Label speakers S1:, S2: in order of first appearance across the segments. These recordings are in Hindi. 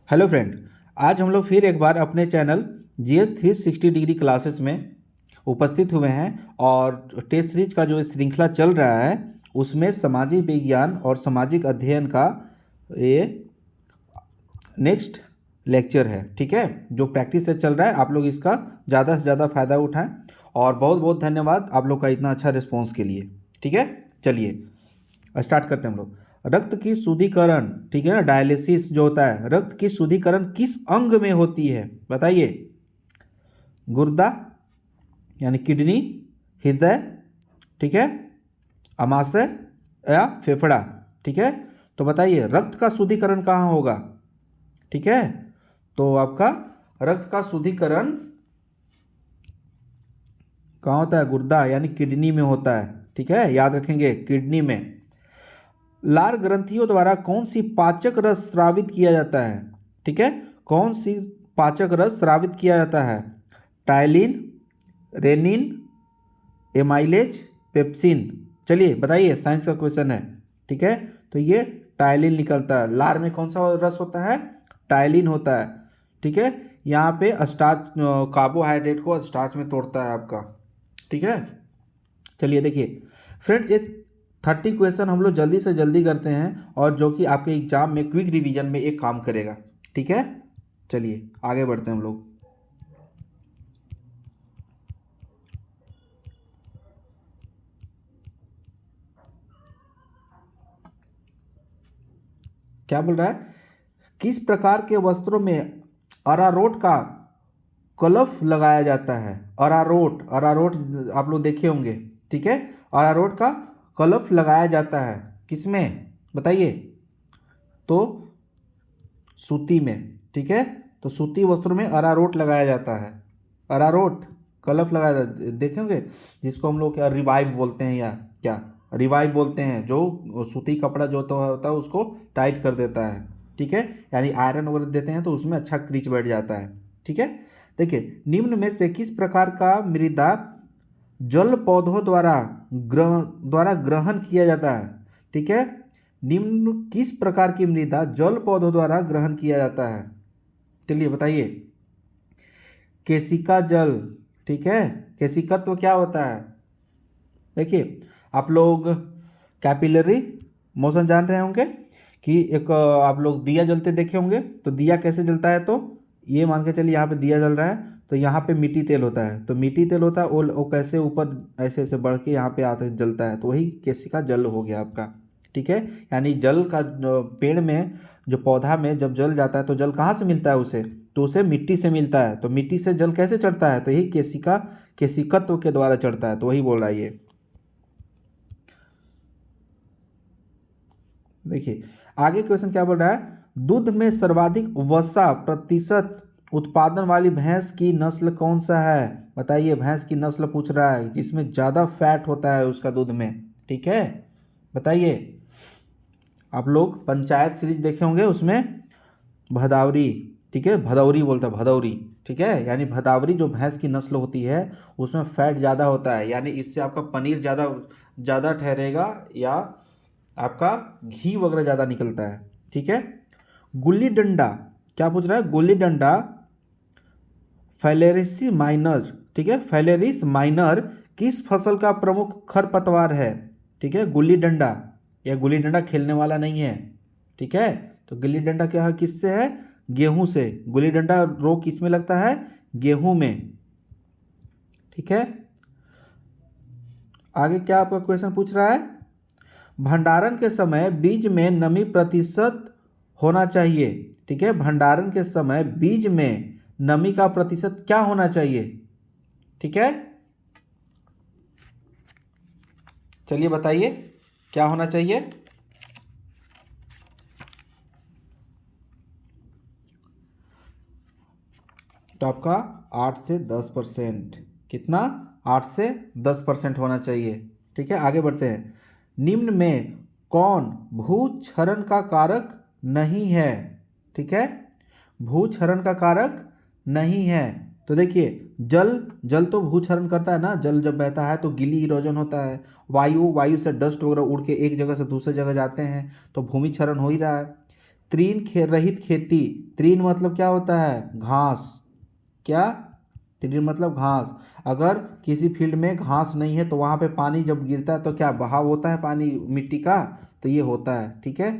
S1: Hello friend. आज हम लोग फिर एक बार अपने चैनल GS 360 डिग्री क्लासेस में उपस्थित हुए हैं और टेस्ट सीरीज का जो श्रृंखला चल रहा है उसमें सामाजिक विज्ञान और सामाजिक अध्ययन का ये नेक्स्ट लेक्चर है। ठीक है, जो प्रैक्टिस से चल रहा है आप लोग इसका ज़्यादा से ज़्यादा फ़ायदा उठाएं और बहुत बहुत धन्यवाद आप लोग का इतना अच्छा रिस्पॉन्स के लिए। ठीक है, चलिए स्टार्ट करते हैं हम लोग। रक्त की शुद्धिकरण, ठीक है ना, डायलिसिस जो होता है, रक्त की शुद्धिकरण किस अंग में होती है बताइए? गुर्दा यानी किडनी, हृदय, ठीक है, अमाशय या फेफड़ा। ठीक है, तो बताइए रक्त का शुद्धिकरण कहाँ होगा? ठीक है, तो आपका रक्त का शुद्धिकरण कहाँ होता है? गुर्दा यानी किडनी में होता है। ठीक है, याद रखेंगे किडनी में। लार ग्रंथियों द्वारा कौन सी पाचक रस स्रावित किया जाता है? ठीक है, कौन सी पाचक रस स्रावित किया जाता है? Ptyalin, renin, amylase, pepsin. चलिए बताइए, साइंस का क्वेश्चन है। ठीक है, तो ये टाइलिन निकलता है। लार में कौन सा रस होता है? टाइलिन होता है। ठीक है, यहाँ पे स्टार्च, कार्बोहाइड्रेट को स्टार्च में तोड़ता है आपका। ठीक है, चलिए देखिए फ्रेंड्स, ये 30 क्वेश्चन हम लोग जल्दी से जल्दी करते हैं और जो कि आपके एग्जाम में क्विक रिवीजन में एक काम करेगा। ठीक है, चलिए आगे बढ़ते हैं हम लोग। क्या बोल रहा है? किस प्रकार के वस्त्रों में अरारोट का कलफ लगाया जाता है? अरारोट, अरारोट आप लोग देखे होंगे। ठीक है, अरारोट का कलफ लगाया जाता है किसमें बताइए? तो सूती में। ठीक है, तो सूती वस्त्रों में अरारोट लगाया जाता है। अरारोट कलफ लगाया देखेंगे, जिसको हम लोग क्या रिवाइव बोलते हैं या क्या रिवाइव बोलते हैं, जो सूती कपड़ा जो तो होता है उसको टाइट कर देता है। ठीक है, यानी आयरन वगैरह देते हैं तो उसमें अच्छा क्रीच बैठ जाता है। ठीक है, देखिए निम्न में से किस प्रकार का मृदा जल पौधों द्वारा ग्रहण किया जाता है? ठीक है, निम्न किस प्रकार की मृदा जल पौधों द्वारा ग्रहण किया जाता है? चलिए बताइए। केशिका जल। ठीक है, केशिकत्व क्या होता है? देखिए आप लोग कैपिलरी मोशन जान रहे होंगे कि एक आप लोग दिया जलते देखे होंगे। तो दिया कैसे जलता है? तो ये मान के चलिए यहाँ पे दिया जल रहा है तो यहाँ पे मिट्टी तेल होता है, तो मिट्टी तेल होता है वो कैसे ऊपर ऐसे ऐसे बढ़ के यहाँ पे आते जलता है, तो वही केशिका जल हो गया आपका। ठीक है, यानी जल का पेड़ में जो पौधा में जब जल जाता है तो जल कहाँ से मिलता है उसे? तो उसे मिट्टी से मिलता है। तो मिट्टी से जल कैसे चढ़ता है? तो यही केशिका, केशिकत्व के द्वारा चढ़ता है। तो वही बोल रहा है ये। देखिए आगे क्वेश्चन क्या बोल रहा है? दूध में सर्वाधिक वसा प्रतिशत उत्पादन वाली भैंस की नस्ल कौन सा है? बताइए, भैंस की नस्ल पूछ रहा है जिसमें ज़्यादा फैट होता है उसका दूध में। ठीक है, बताइए। आप लोग पंचायत सीरीज देखे होंगे, उसमें भदावरी, ठीक है, भदौरी बोलता है, भदौरी। ठीक है, यानी भदावरी जो भैंस की नस्ल होती है उसमें फैट ज़्यादा होता है, यानी इससे आपका पनीर ज़्यादा ज़्यादा ठहरेगा या आपका घी वगैरह ज़्यादा निकलता है। ठीक है, गुल्ली डंडा क्या पूछ रहा है? गुल्ली डंडा फैलेरिस माइनर, ठीक है, फैलेरिस माइनर किस फसल का प्रमुख खरपतवार है? ठीक है, गुल्ली डंडा, यह गुल्ली डंडा खेलने वाला नहीं है। ठीक है, तो गुल्ली डंडा क्या है, किससे है? गेहूं से। गुल्ली डंडा रोग किस में लगता है? गेहूं में। ठीक है, आगे क्या आपका क्वेश्चन पूछ रहा है? भंडारण के समय बीज में नमी प्रतिशत होना चाहिए। ठीक है, भंडारण के समय बीज में नमी का प्रतिशत क्या होना चाहिए? ठीक है, चलिए बताइए क्या होना चाहिए? तो आपका 8 से 10%। कितना? 8 से 10% होना चाहिए। ठीक है, आगे बढ़ते हैं। निम्न में कौन भूक्षरण का कारक नहीं है? ठीक है, भूक्षरण का कारक नहीं है। तो देखिए जल, जल तो भूक्षरण करता है ना, जल जब बहता है तो गीली इरोजन होता है। वायु, वायु से डस्ट वगैरह उड़ के एक जगह से दूसरे जगह जाते हैं तो भूमि क्षरण हो ही रहा है। रहित खेती। तृण मतलब क्या होता है? घास। क्या? तृण मतलब घास। अगर किसी फील्ड में घास नहीं है तो वहाँ पे पानी जब गिरता है तो क्या बहाव होता है पानी मिट्टी का? तो ये होता है, ठीक है।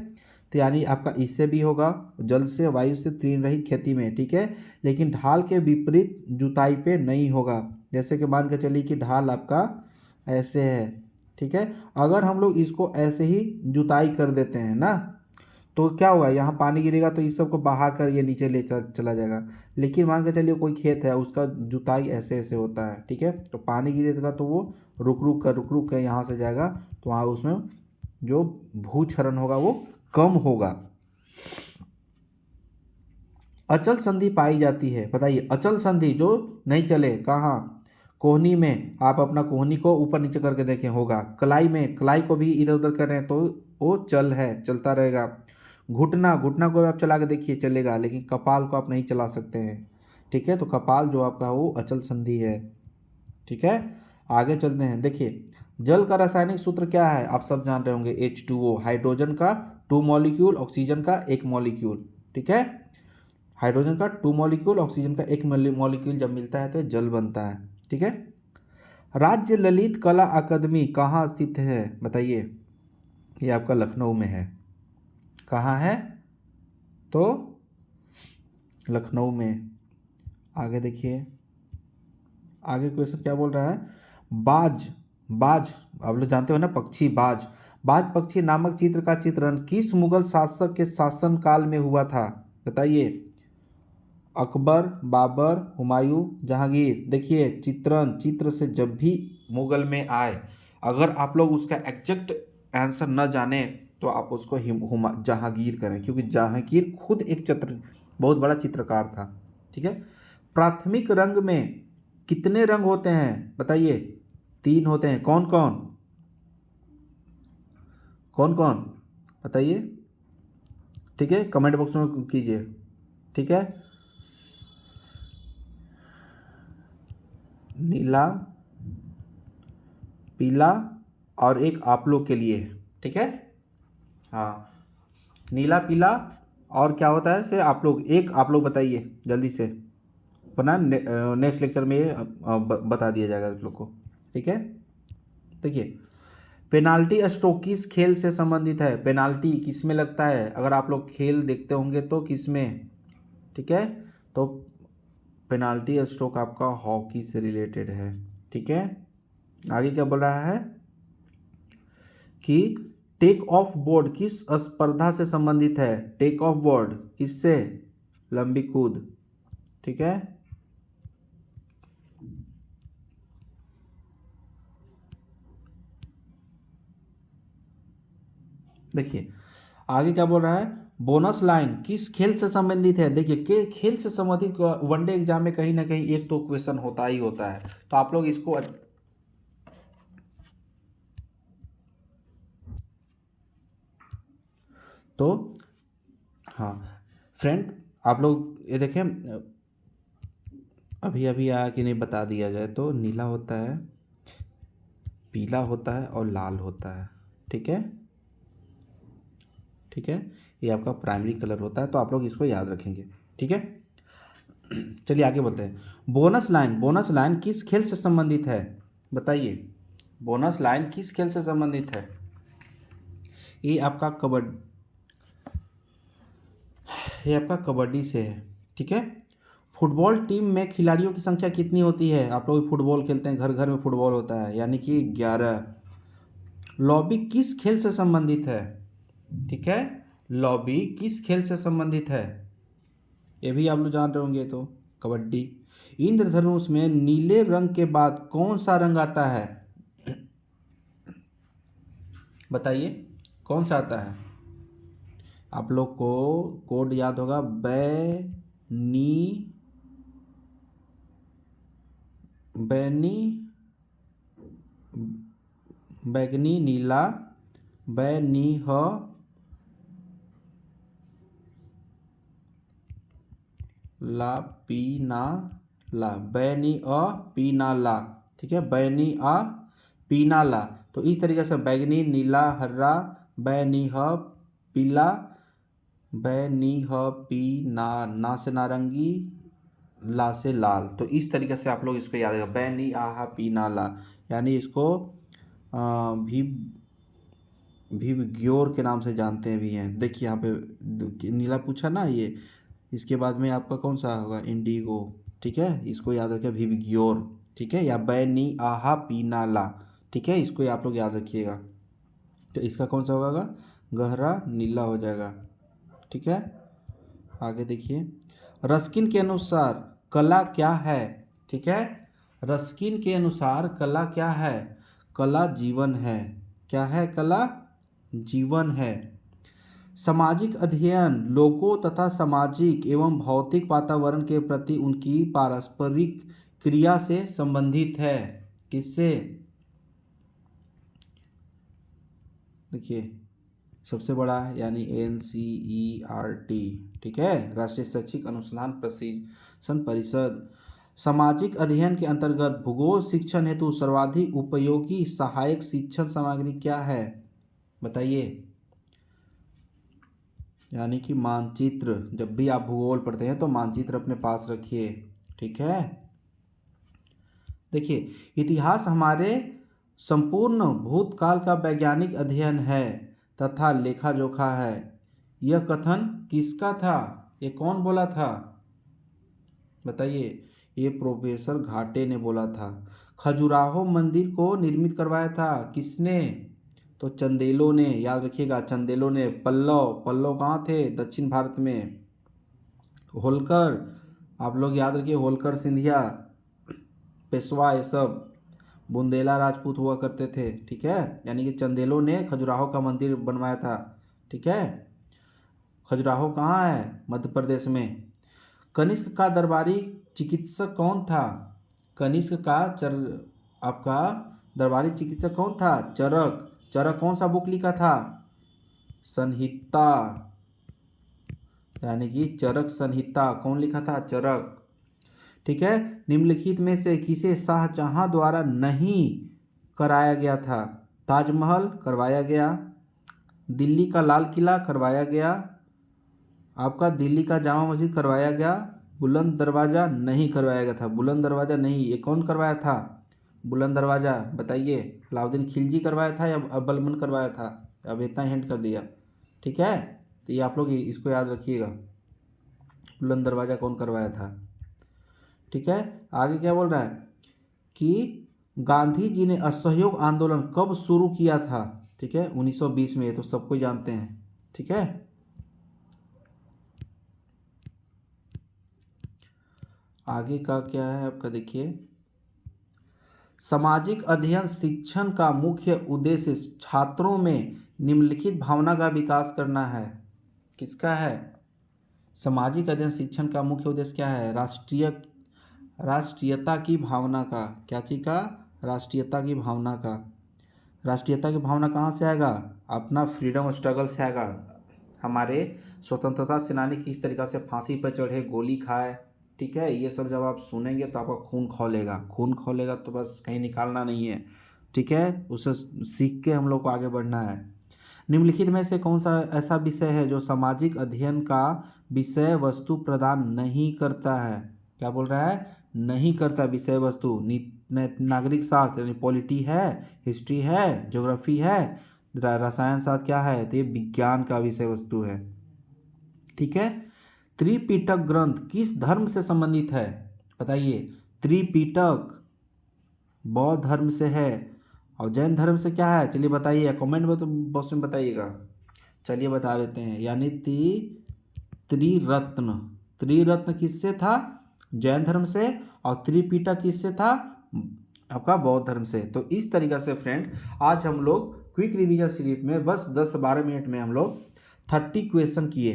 S1: तो यानी आपका इससे भी होगा, जल से वायु से तृण रहित खेती में, ठीक है। लेकिन ढाल के विपरीत जुताई पे नहीं होगा। जैसे कि मान के चलिए कि ढाल आपका ऐसे है, ठीक है। अगर हम लोग इसको ऐसे ही जुताई कर देते हैं ना, तो क्या होगा, यहाँ पानी गिरेगा तो इस सब को बहा कर ये नीचे ले चला जाएगा। लेकिन मान के चलिए कोई खेत है, उसका जुताई ऐसे ऐसे होता है, ठीक है। तो पानी गिरेगा तो वो रुक रुक कर यहाँ से जाएगा, तो वहाँ उसमें जो भूक्षरण होगा वो कम होगा। अचल संधि पाई जाती है, बताइए। अचल संधि जो नहीं चले, कहाँ? कोहनी में। आप अपना कोहनी को ऊपर नीचे करके देखें, होगा। कलाई में, कलाई को भी इधर उधर कर रहे हैं तो वो चल है, चलता रहेगा। घुटना, घुटना को आप चला के देखिए, चलेगा। लेकिन कपाल को आप नहीं चला सकते हैं, ठीक है। तो कपाल जो आपका वो अचल संधि है, ठीक है। आगे चलते हैं, देखिए। जल का रासायनिक सूत्र क्या है? आप सब जान रहे होंगे, H2O, हाइड्रोजन का 2 मॉलिक्यूल, ऑक्सीजन का 1 मॉलिक्यूल, ठीक है। हाइड्रोजन का 2 मॉलिक्यूल, ऑक्सीजन का 1 मॉलिक्यूल जब मिलता है तो ये जल बनता है, ठीक है। राज्य ललित कला अकादमी कहाँ स्थित है, बताइए। ये आपका लखनऊ में है। कहाँ है? तो लखनऊ में। आगे देखिए, आगे क्वेश्चन क्या बोल रहा है? बाज, बाज आप लोग जानते हो ना, पक्षी बाज। बाज पक्षी नामक चित्र का चित्रण किस मुगल शासक के शासन काल में हुआ था, बताइए। अकबर, बाबर, हुमायूं, जहांगीर। देखिए, चित्र से जब भी मुगल में आए, अगर आप लोग उसका एग्जैक्ट आंसर न जाने तो आप उसको जहांगीर करें, क्योंकि जहांगीर खुद एक बहुत बड़ा चित्रकार था, ठीक है। प्राथमिक रंग में कितने रंग होते हैं, बताइए। 3 होते हैं। कौन कौन? कौन कौन बताइए, ठीक है। कमेंट बॉक्स में कीजिए, ठीक है। नीला, पीला और एक आप लोग के लिए, ठीक है। हाँ, नीला, पीला और क्या होता है से आप लोग, एक आप लोग बताइए जल्दी से, वरना नेक्स्ट लेक्चर में ये बता दिया जाएगा आप लोग को, ठीक है। देखिए, पेनाल्टी स्ट्रोक किस खेल से संबंधित है? पेनाल्टी किस में लगता है? अगर आप लोग खेल देखते होंगे तो किस में, ठीक है। तो पेनाल्टी स्ट्रोक आपका हॉकी से रिलेटेड है, ठीक है। आगे क्या बोल रहा है कि टेक ऑफ बोर्ड किस स्पर्धा से संबंधित है? टेक ऑफ बोर्ड किससे? लंबी कूद, ठीक है। देखिए, आगे क्या बोल रहा है? बोनस लाइन किस खेल से संबंधित है? देखिए, के खेल से संबंधित वनडे एग्जाम में कहीं ना कहीं एक तो क्वेश्चन होता ही होता है, तो आप लोग इसको तो हाँ फ्रेंड, आप लोग ये देखें, अभी अभी आया कि नहीं बता दिया जाए तो नीला होता है, पीला होता है और लाल होता है, ठीक है, ठीक है। ये आपका प्राइमरी कलर होता है, तो आप लोग इसको याद रखेंगे, ठीक है। चलिए आगे बोलते हैं। बोनस लाइन, बोनस लाइन किस खेल से संबंधित है, बताइए। बोनस लाइन किस खेल से संबंधित है? ये आपका कबड्डी से है, ठीक है। फुटबॉल टीम में खिलाड़ियों की संख्या कितनी होती है? आप लोग फुटबॉल खेलते हैं, घर घर में फुटबॉल होता है, यानी कि 11। लॉबी किस खेल से संबंधित है, ठीक है। लॉबी किस खेल से संबंधित है? ये भी आप लोग जान रहे होंगे, तो कबड्डी। इंद्रधनुष में नीले रंग के बाद कौन सा रंग आता है, बताइए। कौन सा आता है? आप लोग को कोड याद होगा, बैनी, बैनी, बैगनी, नीला, बैनी ह, ला, पीना, ला, बैनी अ पीना ला, ठीक है। बैनी अ पीना ला। तो इस तरीके से बैगनी, नीला, हरा, बैनी ह, पीला, बै नी ह पी ना, ना से नारंगी, ला से लाल। तो इस तरीके से आप लोग इसको याद रखें, बै नी आ हा पी ना ला, यानी इसको भी ग्योर के नाम से जानते भी हैं। देखिए यहाँ पे नीला पूछा ना ये, इसके बाद में आपका कौन सा होगा, इंडिगो। ठीक है, इसको याद रखें, ग्योर। ठीक है, या बै नी आहा पीना ला। ठीक है, इसको आप लोग याद रखिएगा। तो इसका कौन सा होगा, गहरा नीला हो जाएगा। ठीक है, आगे देखिए, रस्किन के अनुसार कला क्या है। ठीक है, रस्किन के अनुसार कला क्या है, कला जीवन है। क्या है, कला जीवन है। सामाजिक अध्ययन लोगों तथा सामाजिक एवं भौतिक वातावरण के प्रति उनकी पारस्परिक क्रिया से संबंधित है। किससे, देखिए सबसे बड़ा यानी NCERT। ठीक है, राष्ट्रीय शैक्षिक अनुसंधान प्रशिक्षण परिषद। सामाजिक अध्ययन के अंतर्गत भूगोल शिक्षण हेतु सर्वाधिक उपयोगी सहायक शिक्षण सामग्री क्या है, बताइए। यानी कि मानचित्र। जब भी आप भूगोल पढ़ते हैं तो मानचित्र अपने पास रखिए। ठीक है, देखिए, इतिहास हमारे संपूर्ण भूतकाल का वैज्ञानिक अध्ययन है तथा लेखा जोखा है। यह कथन किसका था, ये कौन बोला था, बताइए। ये प्रोफेसर घाटे ने बोला था। खजुराहो मंदिर को निर्मित करवाया था किसने, तो चंदेलों ने, याद रखिएगा चंदेलों ने। पल्लव कहाँ थे, दक्षिण भारत में। होलकर, आप लोग याद रखिए, होलकर सिंधिया, पेशवा, ये सब बुंदेला राजपूत हुआ करते थे। ठीक है, यानी कि चंदेलों ने खजुराहो का मंदिर बनवाया था। ठीक है, खजुराहो कहाँ है, मध्य प्रदेश में। कनिष्क का दरबारी चिकित्सक कौन था, कनिष्क का आपका दरबारी चिकित्सक कौन था, चरक। चरक कौन सा बुक लिखा था, संहिता, यानी कि चरक संहिता कौन लिखा था, चरक। ठीक है, निम्नलिखित में से किसे शाहजहां द्वारा नहीं कराया गया था, ताजमहल करवाया गया, दिल्ली का लाल किला करवाया गया, आपका दिल्ली का जामा मस्जिद करवाया गया, बुलंद दरवाज़ा नहीं करवाया गया था। बुलंद दरवाज़ा नहीं, ये कौन करवाया था, बुलंद दरवाज़ा, बताइए। अलाउद्दीन खिलजी करवाया था या अब्बलमन करवाया था, अब इतना हिंट कर दिया। ठीक है, तो ये आप लोग इसको याद रखिएगा, बुलंद दरवाज़ा कौन करवाया था। ठीक है, आगे क्या बोल रहा है कि गांधी जी ने असहयोग आंदोलन कब शुरू किया था। ठीक है, 1920 में, ये तो सबको जानते हैं। ठीक है, आगे का क्या है आपका, देखिए, सामाजिक अध्ययन शिक्षण का मुख्य उद्देश्य छात्रों में निम्नलिखित भावना का विकास करना है। किसका है, सामाजिक अध्ययन शिक्षण का मुख्य उद्देश्य क्या है, राष्ट्रीयता की भावना का। क्या चीज़ का, राष्ट्रीयता की भावना का। राष्ट्रीयता की भावना कहाँ से आएगा, अपना फ्रीडम स्ट्रगल से आएगा। हमारे स्वतंत्रता सेनानी किस तरीक़ा से फांसी पर चढ़े, गोली खाए। ठीक है, ये सब जब आप सुनेंगे तो आपका खून खौलेगा। खून खौलेगा तो बस कहीं निकालना नहीं है। ठीक है, उसे सीख के हम लोग को आगे बढ़ना है। निम्नलिखित में से कौन सा ऐसा विषय है जो सामाजिक अध्ययन का विषय वस्तु प्रदान नहीं करता है, क्या बोल रहा है, नहीं करता विषय वस्तु। नागरिक शास्त्र यानी पॉलिटी है, हिस्ट्री है, ज्योग्राफी है, रसायन शास्त्र क्या है, तो ये विज्ञान का विषय वस्तु है। ठीक है, त्रिपिटक ग्रंथ किस धर्म से संबंधित है, बताइए। त्रिपिटक बौद्ध धर्म से है, और जैन धर्म से क्या है, चलिए बताइए, कमेंट में तो बॉक्स में बताइएगा। चलिए बता देते हैं, यानी त्रिरत्न। त्रिरत्न किससे था, जैन धर्म से, और त्रिपिटक किससे था, आपका बौद्ध धर्म से। तो इस तरीक़ा से फ्रेंड आज हम लोग क्विक रिवीजन सीरीज में बस 10-12 मिनट में हम लोग 30 क्वेश्चन किए।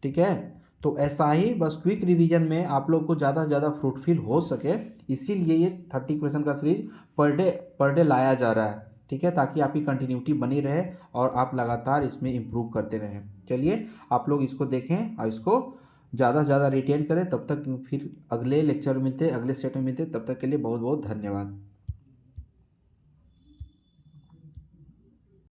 S1: ठीक है, तो ऐसा ही बस क्विक रिवीजन में आप लोग को ज़्यादा से ज़्यादा फ्रूटफुल हो सके, इसीलिए ये 30 क्वेश्चन का सीरीज पर डे लाया जा रहा है। ठीक है, ताकि आपकी कंटिन्यूटी बनी रहे और आप लगातार इसमें इम्प्रूव करते रहें। चलिए आप लोग इसको देखें और इसको ज़्यादा से ज़्यादा रिटेन करें। तब तक फिर अगले लेक्चर मिलते, अगले सेट में मिलते, तब तक के लिए बहुत बहुत धन्यवाद।